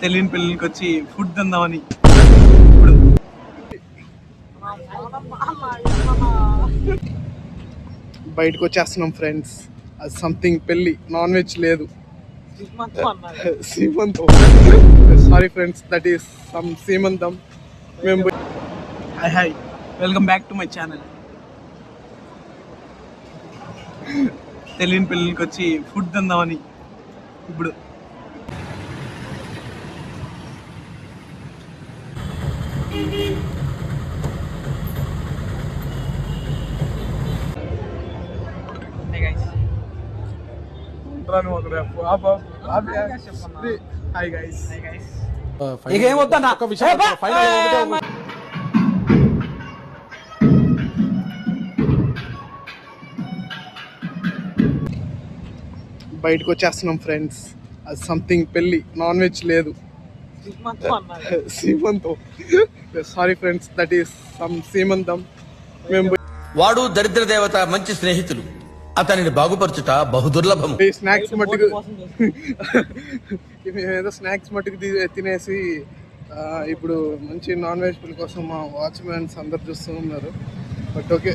తెలియని పెళ్ళికి వచ్చి ఫుడ్ తిందామని బయటకు వచ్చేస్తున్నాం ఫ్రెండ్స్. అది సంథింగ్ పెళ్ళి, నాన్ వెజ్ లేదు. సీమంతం, sorry friends, that is some సీమంతం. మేము hi, welcome back to my channel. తెలియని పెళ్ళికి వచ్చి ఫుడ్ తిందామని ఇప్పుడు హాయ్ గైస్. బయటకు వచ్చేస్తున్నాం ఫ్రెండ్స్. అది సంథింగ్ పెళ్ళి, నాన్ వెజ్ లేదు. సీమంతం, sorry friends, that is some సీమంతం. మేము వాడు దరిద్ర దేవత, మంచి స్నేహితులు, అతనిని బాగుపరచుట బహుదుర్లభం. స్నాక్స్ మట్టుకు ఏదో స్నాక్స్ మట్టుకు తినేసి ఇప్పుడు మంచి నాన్ వెజ్ పిల్ల కోసం మా వాచ్మెన్స్ అందరు చూస్తూ ఉన్నారు. బట్ ఓకే,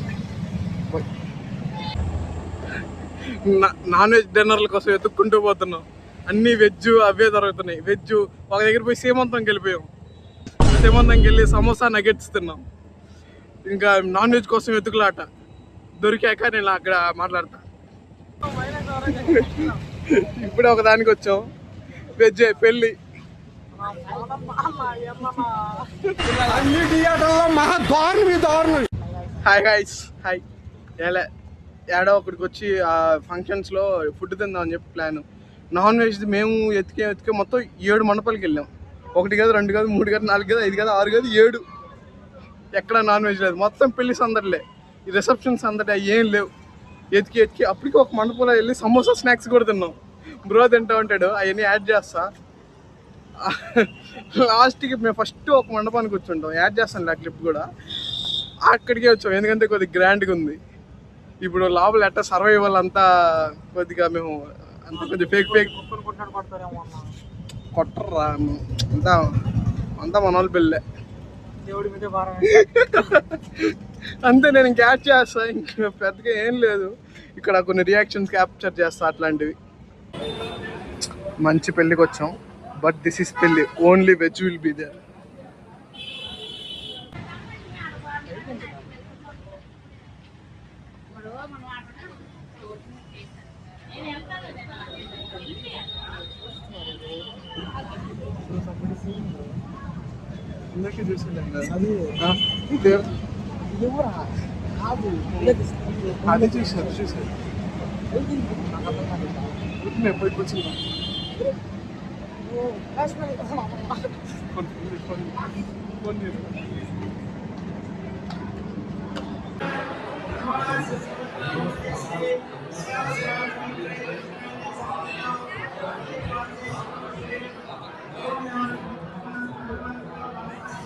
నాన్ వెజ్ డిన్నర్ల కోసం వెతుక్కుంటూ పోతున్నాం. అన్ని వెజ్ అవే దొరుకుతున్నాయి. వెజ్ ఒక దగ్గర పోయి సీమంతంకి వెళ్ళిపోయాం. సీమంతంకి వెళ్ళి సమోసా నగెట్స్ తిన్నాం. ఇంకా నాన్ వెజ్ కోసం వెతుకులాట. దొరికాక నేను అక్కడ మాట్లాడతా. ఇప్పుడే ఒకదానికి వచ్చాం, వెజ్ పెళ్ళి. Hi guys, hi. ఏడో ఒకటికి వచ్చి ఆ ఫంక్షన్స్లో ఫుడ్ తిందామని చెప్పి ప్లాన్. నాన్ వెజ్ మేము ఎతికే మొత్తం 7 మండపాలకి వెళ్ళాం. 1 కాదు, 2 కాదు, 3 కాదు, 4 కాదు, 5 కాదు, 6 కాదు, 7. ఎక్కడ నాన్ వెజ్ లేదు. మొత్తం పెళ్లి సందడిలే. ఈ రిసెప్షన్స్ అందరి ఏం లేవు. ఎతికి అప్పటికి ఒక మండపంలో వెళ్ళి సమోసా స్నాక్స్ కూడా తిన్నాం. బ్రో తింటా ఉంటాడు, అవన్నీ యాడ్ చేస్తా. లాస్ట్కి మేము ఫస్ట్ ఒక మండపానికి కూర్చుంటాం, యాడ్ చేస్తాను ఆ క్లిప్ కూడా. అక్కడికే వచ్చాం ఎందుకంటే కొద్దిగా గ్రాండ్గా ఉంది. ఇప్పుడు లోపల ఎట్లా సర్వైవల్ అంతా కొద్దిగా మేము అంతా కొద్దిగా ఫేక్ కొట్టర్రా అంతా మన వాళ్ళు పెళ్ళే. అంతే, నేను క్యాచ్ చేస్తా. ఇంకా పెద్దగా ఏం లేదు. ఇక్కడ కొన్ని రియాక్షన్స్ క్యాప్చర్ చేస్తా, అట్లాంటివి. మంచి పెళ్ళికి వచ్చాం, బట్ దిస్ ఇస్ పెళ్ళి, only veg will be there. అది చూసారు పోయి కూర్చున్నా.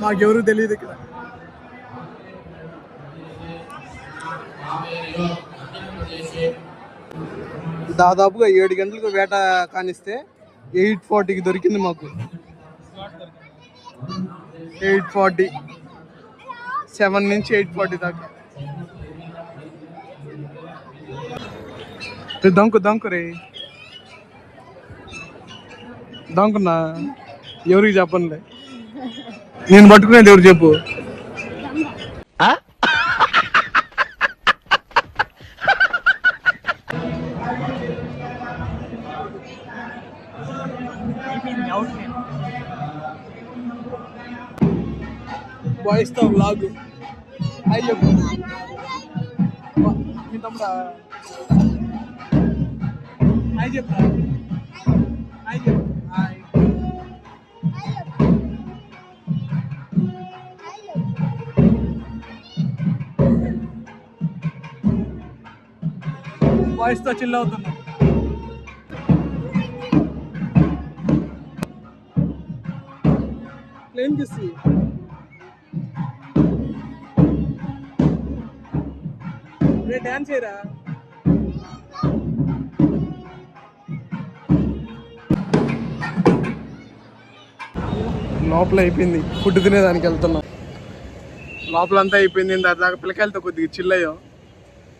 మాకెవరు తెలియదు ఇక్కడ. దాదాపుగా 7 గంటలకు వేట కానిస్తే 8:40కి దొరికింది మాకు. 8:40, 7 నుంచి 8:40 దాకా. దొంకు రే, దొంకున్నా. ఎవరికి చెప్పనులే, నేను పట్టుకునేది ఎవరు చెప్పు. బాయ్స్ తో వ్లాగ్. హాయ్ చెప్పు మీ తమ్ముడా. హాయ్ చెప్తా, హాయ్ చెప్పు. హాయ్ బాయ్స్ తో చిల్ అవుతున్నాం. ప్లేన్ కిసి డాన్స్ చేయరా. లోపల అయిపోయింది, ఫుడ్ తినేదానికి వెళ్తున్నాం. లోపలంతా అయిపోయింది, దాకా పిల్లకాయలతో కొద్దిగా చిల్లయ్యాం.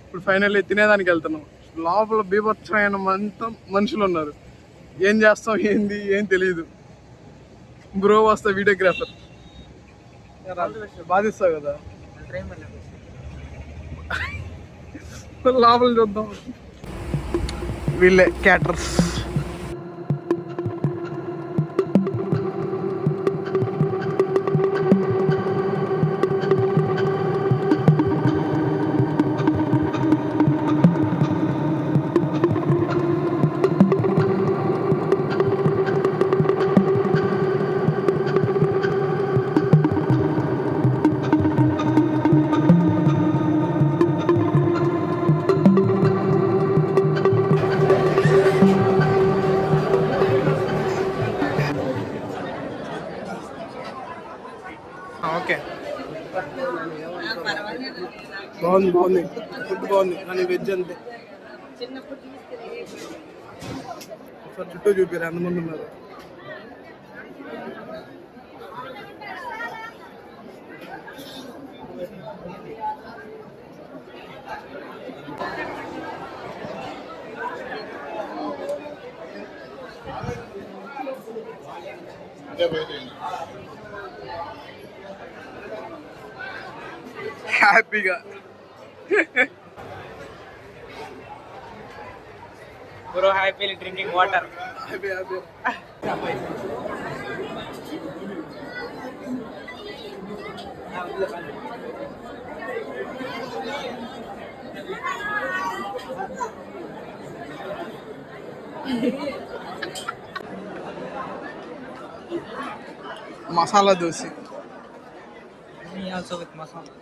ఇప్పుడు ఫైనల్లీ తినేదానికి వెళ్తున్నాం. లోపల బీభత్సమైన అంతా మనుషులు ఉన్నారు. ఏం చేస్తాం ఏంది ఏం తెలియదు. బ్రో వస్తా వీడియోగ్రాఫర్ బాధిస్తావు కదా. లోపల చూద్దాం. వీళ్ళే క్యాటర్స్. ఓకే, బాగుంది బాగుంది, ఫుడ్ బాగుంది కానీ వెజ్ అంతే. ఒకసారి చుట్టూ చూపిరా, ఎంతమంది ఉన్నారు. హ్యాపీగా Bro, happily drinking water. Happy happy. Masala dosa Me also with masala.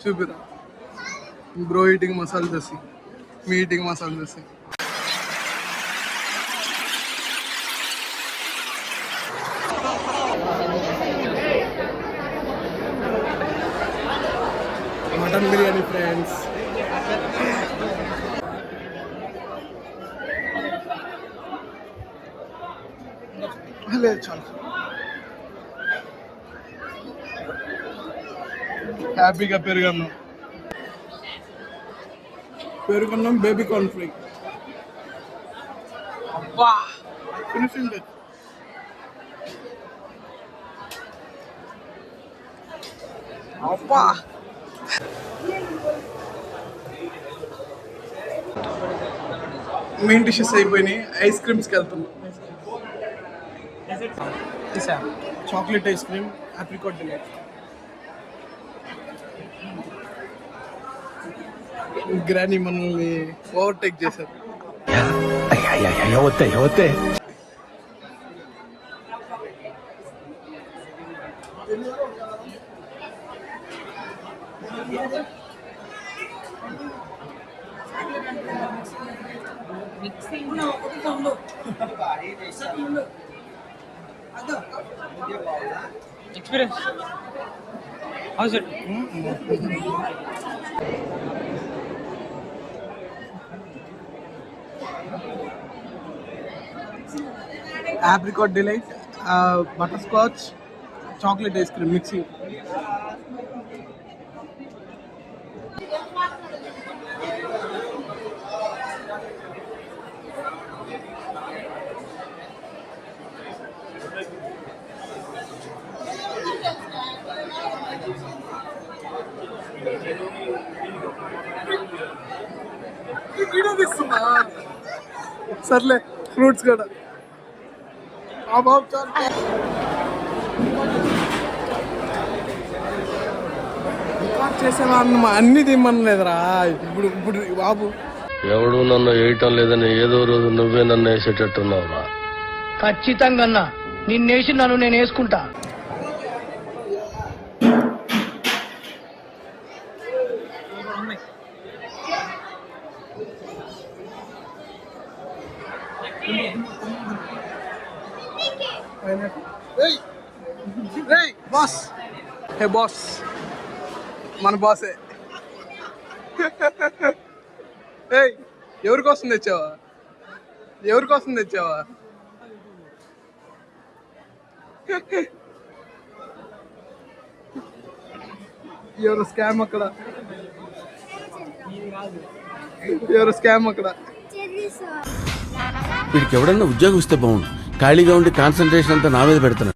చూపిరా. Bro eating masala dosa, me eating masala dosa. Mutton biryani friends. లేదు చాలు. హ్యాపీగా పెరుగన్నం, పెరుగన్నం బేబీ కార్న్ ఫ్రై. అబ్బా, ఫినిషింగ్ టచ్. అబ్బా. మెయిన్ డిషెస్ అయిపోయినాయి, ఐస్ క్రీమ్స్కి వెళ్తున్నాం. Chocolate ice cream, apricot delight. Granny మనల్ని ఓవర్టేక్ చేశారు. Experience. How's it? Apricot delight, butter scotch, chocolate ice cream mixing. సర్లే, ఫ్రూట్స్ కూడా చేసేవా అన్ని తిమ్మనలేదురా. ఇప్పుడు ఇప్పుడు బాబు ఎవడు నన్ను వేయటం లేదని ఏదో రోజు నువ్వే నన్ను వేసేటట్టున్నావురా. ఖచ్చితంగా అన్నా, నిన్నేసి నన్ను నేను వేసుకుంటా. బాస్, హే బాస్, మన బాసే. ఏయ్, ఎవరి కోసం తెచ్చావా? ఎవరి కోసం తెచ్చావా? ఎవరు స్కామ్ అక్కడ, ఎవరు స్కామ్ అక్కడ. వీడికి ఎవడన్నా ఉద్యోగం ఇస్తే బాగుండు. ఖాళీగా ఉండి కాన్సన్ట్రేషన్ అంతా నా మీద పెడుతున్నాడు.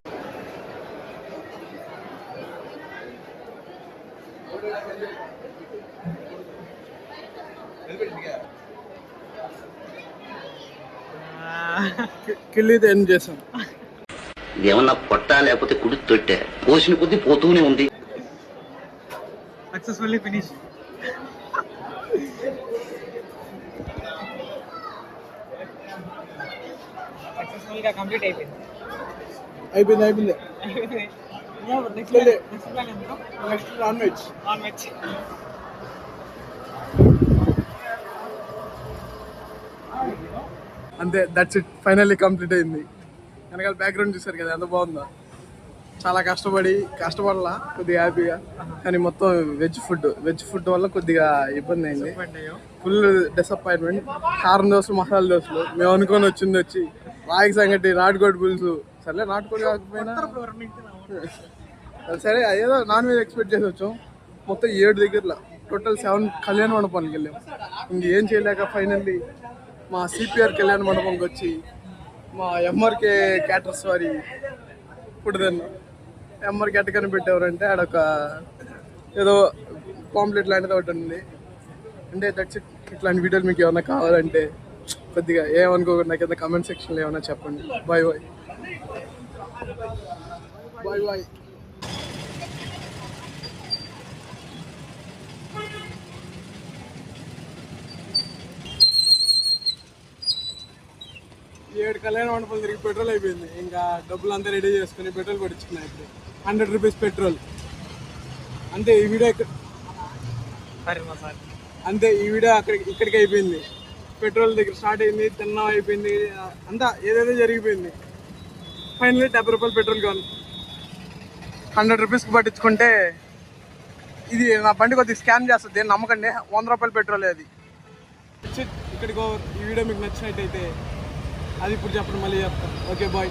కిల్లీతో ఎండ్ చేసాం. ఏమన్నా పొట్ట లేకపోతే కుడి తొట్టే పోసిన కొద్దీ పోతూనే ఉంది. Successfully finish. సక్సెస్ఫుల్ గా కంప్లీట్ అయిపోయింది. అయిపోయింది. నెక్స్ట్ ప్లాన్ ఎంత? Next non veg. Non veg. అంతే, దట్స్ ఇట్. ఫైనల్లీ కంప్లీట్ అయింది. వెనకాల బ్యాక్గ్రౌండ్ చూసారు కదా ఎంత బాగుందో. చాలా కష్టపడలా కొద్దిగా హ్యాపీగా. కానీ మొత్తం వెజ్ ఫుడ్ వల్ల కొద్దిగా ఇబ్బంది అయింది. Full disappointment. కారం దోశలు, మసాలా దోశలు మేము అనుకొని వచ్చి రాగి సంగటి, నాటుకోడి పులుసు. సరే నాటుకోడి కాకపోయినా సరే అదేదో నాన్ వెజ్ ఎక్స్పెక్ట్ చేసి వచ్చాం. మొత్తం 7 దగ్గరలో టోటల్ 7 కళ్యాణ మండపానికి వెళ్ళాం. ఇంకేం చేయలేక ఫైనల్లీ మా సిపిఆర్ కళ్యాణ మండపంకి వచ్చి మా ఎంఆర్కే క్యాటర్స్ వారి ఫుడ్ తిన్నాం. ఎంఆర్కే ఎట్టకని పెట్టేవారంటే ఆడొక ఏదో పాంప్లెట్ లాంటిది ఒకటి ఉంది. అంటే దట్స్ ఇట్. ఇట్లాంటి వీడియోలు మీకు ఏమైనా కావాలంటే కొద్దిగా ఏమనుకోకుండా కింద కామెంట్ సెక్షన్లో ఏమైనా చెప్పండి. బాయ్. 7 కళ్యాణ మండపాలు తిరిగి పెట్రోల్ అయిపోయింది. ఇంకా డబ్బులు అంతా రెడీ చేసుకుని పెట్రోల్ పట్టించుకున్నాయి. ఇప్పుడు 100 రూపీస్ పెట్రోల్. అంతే ఈ వీడియో ఇక్కడికి అయిపోయింది. పెట్రోల్ దగ్గర స్టార్ట్ అయింది, తిన్నాం అయిపోయింది, అంతా ఏదేదో జరిగిపోయింది. ఫైనల్లీ 70 రూపాయలు పెట్రోల్ కావాలి. 100 రూపీస్కి పట్టించుకుంటే ఇది నా బండి కొద్దిగా స్కామ్ చేస్తుంది, నమ్మకండి. 100 రూపాయలు పెట్రోల్ అది. ఇక్కడికి ఈ వీడియో మీకు నచ్చినట్టయితే అది ఇప్పుడు చెప్పండి, మళ్ళీ చెప్తాను. Okay bye.